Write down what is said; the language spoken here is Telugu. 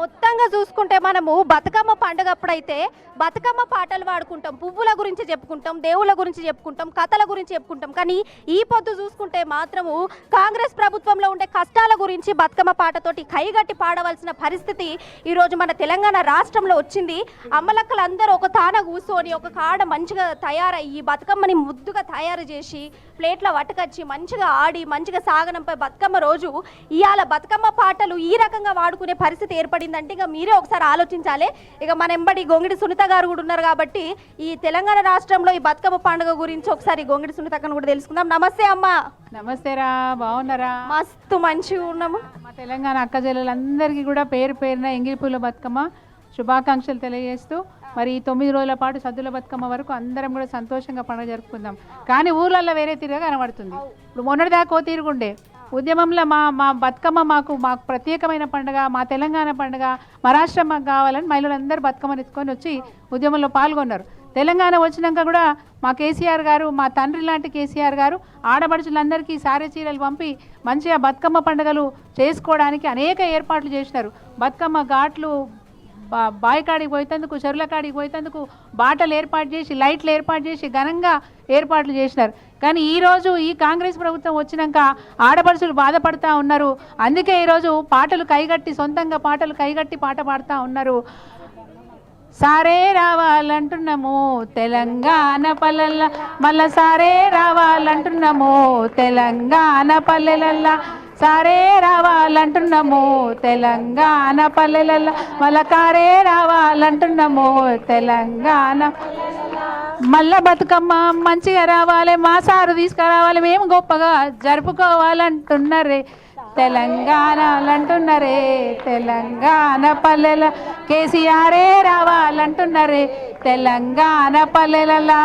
మొత్తంగా చూసుకుంటే మనము బతుకమ్మ పండుగప్పుడైతే బతుకమ్మ పాటలు పాడుకుంటాం, పువ్వుల గురించి చెప్పుకుంటాం, దేవుళ్ళ గురించి చెప్పుకుంటాం, కథల గురించి చెప్పుకుంటాం. కానీ ఈ పొద్దు చూసుకుంటే మాత్రము కాంగ్రెస్ ప్రభుత్వంలో ఉండే కష్టాల గురించి బతుకమ్మ పాటతోటి కైగట్టి పాడవలసిన పరిస్థితి ఈరోజు మన తెలంగాణ రాష్ట్రంలో వచ్చింది. అమ్మలక్కలందరూ ఒక తాన కూర్చొని ఒక కాడ మంచిగా తయారయ్యి బతుకమ్మని ముద్దుగా తయారు చేసి ప్లేట్ల వటకచ్చి మంచిగా ఆడి మంచిగా సాగనంపై బతుకమ్మ రోజు ఇవాళ బతుకమ్మ పాటలు ఈ రకంగా వాడుకునే పరిస్థితి ఏర్పడిందంటే ఇక మీరే ఒకసారి ఆలోచించాలి. ఇక మన ఎంబడి గొంగిడి సునీత గారు కూడా ఉన్నారు కాబట్టి ఈ తెలంగాణ రాష్ట్రంలో ఈ బతుకమ్మ పండుగ గురించి ఒకసారి గొంగిడి సునీతను కూడా తెలుసుకుందాం. నమస్తే అమ్మ. నమస్తేరా, బాగున్నారా? మస్తు మంచిగా ఉన్నాము. మా తెలంగాణ అక్క చెల్లెలందరికీ కూడా పేరు పేరున ఎంగిలిపూల బతుకమ్మ శుభాకాంక్షలు తెలియజేస్తూ మరి ఈ 9 రోజుల పాటు సద్దుల బతుకమ్మ వరకు అందరం కూడా సంతోషంగా పండుగ జరుపుకుందాం. కానీ ఊర్లలో వేరే తీరుగా కనబడుతుంది. ఇప్పుడు మొన్నటిదాకా తిరుగుండే ఉద్యమంలో మా బతుకమ్మ మాకు ప్రత్యేకమైన పండుగ, మా తెలంగాణ పండుగ, మా రాష్ట్రం మాకు కావాలని మహిళలందరూ బతుకమ్మని ఎత్తుకొని వచ్చి ఉద్యమంలో పాల్గొన్నారు. తెలంగాణ వచ్చినాక కూడా మా కేసీఆర్ గారు, మా తండ్రి లాంటి కేసీఆర్ గారు ఆడపడుచులందరికీ సారె చీరలు పంపి మంచిగా బతుకమ్మ పండుగలు చేసుకోవడానికి అనేక ఏర్పాట్లు చేసినారు. బతుకమ్మ ఘాట్లు బావి కాడికి పోయేందుకు, చెరువుల కాడికి పోయేందుకు బాటలు ఏర్పాటు చేసి, లైట్లు ఏర్పాటు చేసి ఘనంగా ఏర్పాట్లు చేసినారు. కానీ ఈరోజు ఈ కాంగ్రెస్ ప్రభుత్వం వచ్చినాక ఆడపడుచులు బాధపడుతూ ఉన్నారు. అందుకే ఈరోజు పాటలు కైగట్టి, సొంతంగా పాటలు కైగట్టి పాట పాడుతూ ఉన్నారు. సారే రావాలంటున్నాము తెలంగాణ పల్లెల, మళ్ళా సారే రావాలంటున్నాము తెలంగాణ పల్లెలల్లా, సారే రావాలంటున్నాము తెలంగాణ పల్లెలల్లా, మళ్ళా కారే రావాలంటున్నాము తెలంగాణ. మళ్ళా బతుకమ్మ మంచిగా రావాలి, మా సారు తీసుకురావాలి, మేము గొప్పగా జరుపుకోవాలంటున్నారే తెలంగాణలంటున్నారే తెలంగాణ పల్లెల, కేసీఆరే రావాలంటున్నారే తెలంగాణ పల్లెలలా.